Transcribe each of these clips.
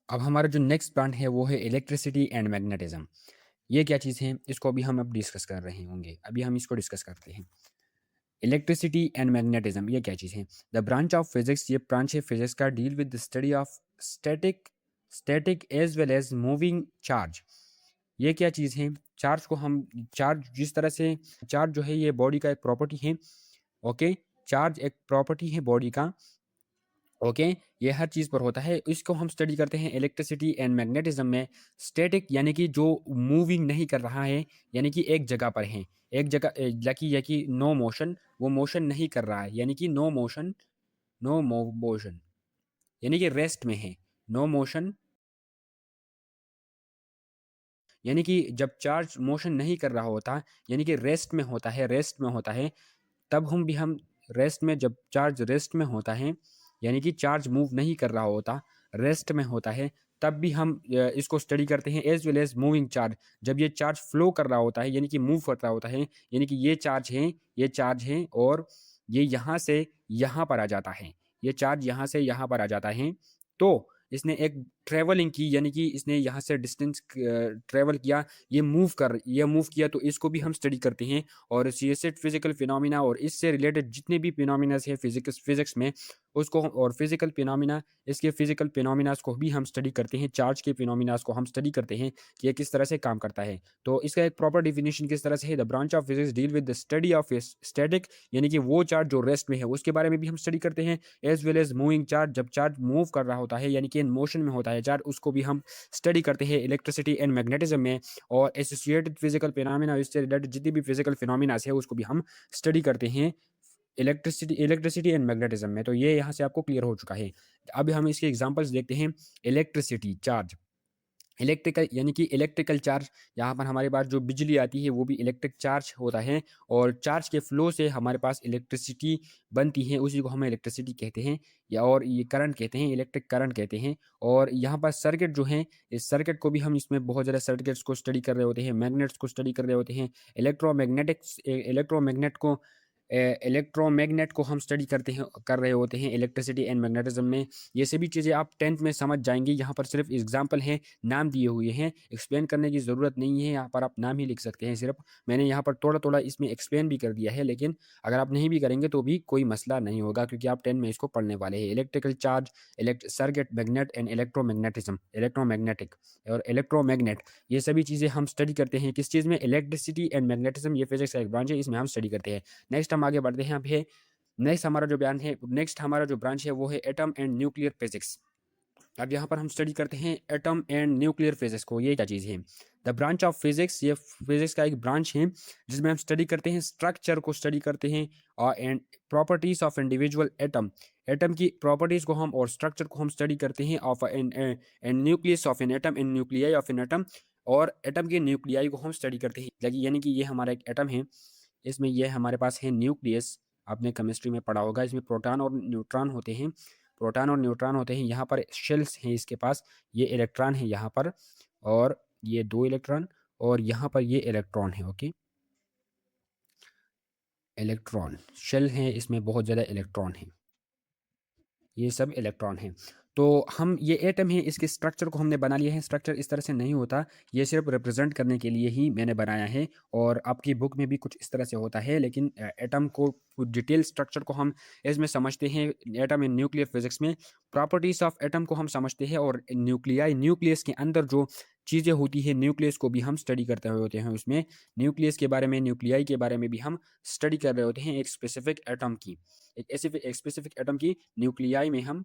अब हमारा जो नेक्स्ट पॉइंट है वो है इलेक्ट्रिसिटी एंड मैग्नेटिज्म। ये क्या चीज़ है, इसको अभी हम अब डिस्कस कर रहे होंगे। अभी हम इसको डिस्कस करते हैं। इलेक्ट्रिसिटी एंड मैग्नेटिज्म ये क्या चीज़ है? द ब्रांच ऑफ फिजिक्स, ये ब्रांच है फिजिक्स का, deal with the study of static static as well as moving charge. ये क्या चीज़ है? चार्ज को हम, चार्ज जिस तरह से, चार्ज जो है ये बॉडी का एक प्रॉपर्टी है। ओके, चार्ज एक प्रॉपर्टी है बॉडी का। ओके, ये हर चीज़ पर होता है। इसको हम स्टडी करते हैं इलेक्ट्रिसिटी एंड मैग्नेटिज्म में। स्टैटिक यानी कि जो मूविंग नहीं कर रहा है, यानी कि एक जगह पर है, एक जगह, या कि नो मोशन, वो मोशन नहीं कर रहा है, यानी कि नो मोशन, नो मोशन, यानी कि रेस्ट में है। नो मोशन यानी कि जब चार्ज मोशन नहीं कर रहा होता, यानी कि रेस्ट में होता है, रेस्ट में होता है, तब हम रेस्ट में, जब चार्ज रेस्ट में होता है, यानी कि चार्ज मूव नहीं कर रहा होता, रेस्ट में होता है, तब भी हम इसको स्टडी करते हैं। As well as moving charge, जब ये चार्ज फ्लो कर रहा होता है, यानी कि मूव कर रहा होता है, यानी कि ये चार्ज है, ये चार्ज है, और ये यहाँ से यहाँ पर आ जाता है, ये चार्ज यहाँ से यहाँ पर आ जाता है। तो इसने एक ट्रेवलिंग की, यानी कि इसने यहाँ से डिस्टेंस ट्रेवल किया, ये मूव किया, तो इसको भी हम स्टडी करते हैं। और सीएसएट फिजिकल फिनोमिना और इससे रिलेटेड जितने भी फिनोमिनास है फिजिक्स में, उसको और फिजिकल फिनोमिना, इसके फिजिकल फिनोमिनास को भी हम स्टडी करते हैं। चार्ज के फिनोमिनास को हम स्टडी करते हैं कि ये किस तरह से काम करता है। तो इसका एक प्रॉपर डिफिनेशन किस तरह से है? The branch of physics deal with the study of static, यानी कि वो चार्ज जो रेस्ट में है उसके बारे में भी हम स्टडी करते हैं। As well as moving charge, जब चार्ज मूव कर रहा होता है, यानी कि इन मोशन में होता है चार्ज, उसको भी हम स्टडी करते हैं इलेक्ट्रिसिटी एंड मैग्नेटिज्म में। और एसोसिएटेड फिजिकल फिनोमिना, इससे रिलेटेड जितनी भी फिजिकल फिनोमिनास है उसको भी हम स्टडी करते हैं इलेक्ट्रिसिटी एंड मैग्नेटिज्म में। तो ये यहाँ से आपको क्लियर हो चुका है। अब हम इसके एग्जांपल्स देखते हैं। इलेक्ट्रिसिटी चार्ज, इलेक्ट्रिकल यानी कि इलेक्ट्रिकल चार्ज, यहाँ पर हमारे पास जो बिजली आती है वो भी इलेक्ट्रिक चार्ज होता है। और चार्ज के फ्लो से हमारे पास इलेक्ट्रिसिटी बनती है, उसी को हम इलेक्ट्रिसिटी कहते हैं, या और ये करंट कहते हैं, इलेक्ट्रिक करंट कहते हैं। और यहाँ पर सर्किट जो है, इस सर्किट को भी हम, इसमें बहुत ज़्यादा सर्किट्स को स्टडी कर रहे होते हैं, मैग्नेट्स को स्टडी कर रहे होते हैं। इलेक्ट्रोमैग्नेट को इलेक्ट्रोमैग्नेट को हम स्टडी कर रहे होते हैं इलेक्ट्रिसिटी एंड मैग्नेटिज्म में। ये सभी चीज़ें आप 10th में समझ जाएंगे। यहाँ पर सिर्फ एग्जाम्पल हैं, नाम दिए हुए हैं, एक्सप्लेन करने की ज़रूरत नहीं है। यहाँ पर आप नाम ही लिख सकते हैं सिर्फ। मैंने यहाँ पर थोड़ा थोड़ा इसमें एक्सप्लेन भी कर दिया है, लेकिन अगर आप नहीं भी करेंगे तो भी कोई मसला नहीं होगा, क्योंकि आप 10 में इसको पढ़ने वाले हैं। Electrical charge, circuit, magnet and electromagnetism, electromagnetic और इलेक्ट्रोमैग्नेट, ये सभी चीज़ें हम स्टडी करते हैं। किस चीज़ में? इलेक्ट्रिसिटी एंड मैग्नेटिज्म, ये फिजिक्स का एक ब्रांच है, इसमें हम स्टडी करते हैं। नेक्स्ट हम आगे बढ़ते हैं। अब है नेक्स्ट हमारा जो ब्रांच है वो है एटम एंड न्यूक्लियर फिजिक्स। अब यहाँ पर हम स्टडी करते हैं एटम एंड न्यूक्लियर फिजिक्स को। ये क्या चीज़ है? द ब्रांच ऑफ फिजिक्स, ये फिजिक्स का एक ब्रांच है जिसमें हम स्टडी करते हैं स्ट्रक्चर को स्टडी करते हैं, और and properties of individual atom, atom की प्रॉपर्टीज को हम और स्ट्रक्चर को हम स्टडी करते हैं। Of and nucleus of an atom, and nuclei of an atom, और एटम के न्यूक्लियाई को हम स्टडी करते हैं। यानी कि ये हमारा एक एटम है, इसमें ये हमारे पास है न्यूक्लियस। आपने केमिस्ट्री में पढ़ा होगा, इसमें प्रोटॉन और न्यूट्रॉन होते हैं, प्रोटॉन और न्यूट्रॉन होते हैं। यहाँ पर शेल्स हैं इसके पास, ये इलेक्ट्रॉन है यहाँ पर, और ये 2 इलेक्ट्रॉन, और यहाँ पर ये इलेक्ट्रॉन है। ओके, इलेक्ट्रॉन शेल है, इसमें बहुत ज़्यादा इलेक्ट्रॉन है, ये सब इलेक्ट्रॉन हैं। तो हम, ये एटम है, इसके स्ट्रक्चर को हमने बना लिया है। स्ट्रक्चर इस तरह से नहीं होता, ये सिर्फ रिप्रेजेंट करने के लिए ही मैंने बनाया है, और आपकी बुक में भी कुछ इस तरह से होता है। लेकिन एटम को डिटेल स्ट्रक्चर को हम इसमें समझते हैं, एटम इन न्यूक्लियर फिजिक्स में। प्रॉपर्टीज ऑफ एटम को हम समझते हैं, और न्यूक्लियाई, न्यूक्लियस के अंदर जो चीज़ें होती है, न्यूक्लियस को भी हम स्टडी करते हुए होते हैं। उसमें न्यूक्लियस के बारे में, न्यूक्लियाई के बारे में भी हम स्टडी कर रहे होते हैं, एक स्पेसिफिक एटम की, एक स्पेसिफिक एटम की न्यूक्लियाई में हम,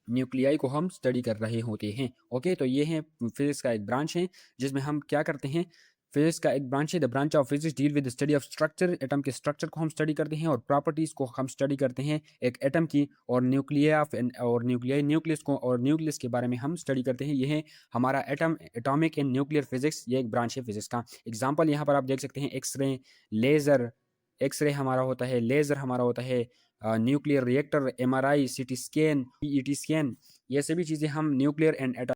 न्यूक्लियाई को हम स्टडी कर रहे होते हैं। ओके, तो ये है फिजिक्स का एक ब्रांच है जिसमें हम क्या करते हैं। फिजिक्स का एक ब्रांच है, the branch of physics deal with the study of structure, atom के स्ट्रक्चर को हम स्टडी करते हैं, और प्रॉपर्टीज को हम स्टडी करते हैं एक एटम की, और न्यूक्लियाई, न्यूक्लियस को और न्यूक्लियस के बारे में हम स्टडी करते हैं। ये है हमारा atom, atomic and nuclear physics, ये एक ब्रांच है फिजिक्स का। एग्जाम्पल यहाँ पर आप देख सकते हैं, एक्सरे, लेजर, एक्सरे हमारा होता है, लेजर हमारा होता है, nuclear reactor, MRI, CT scan, PET scan, ये सभी चीज़ें हम न्यूक्लियर एंड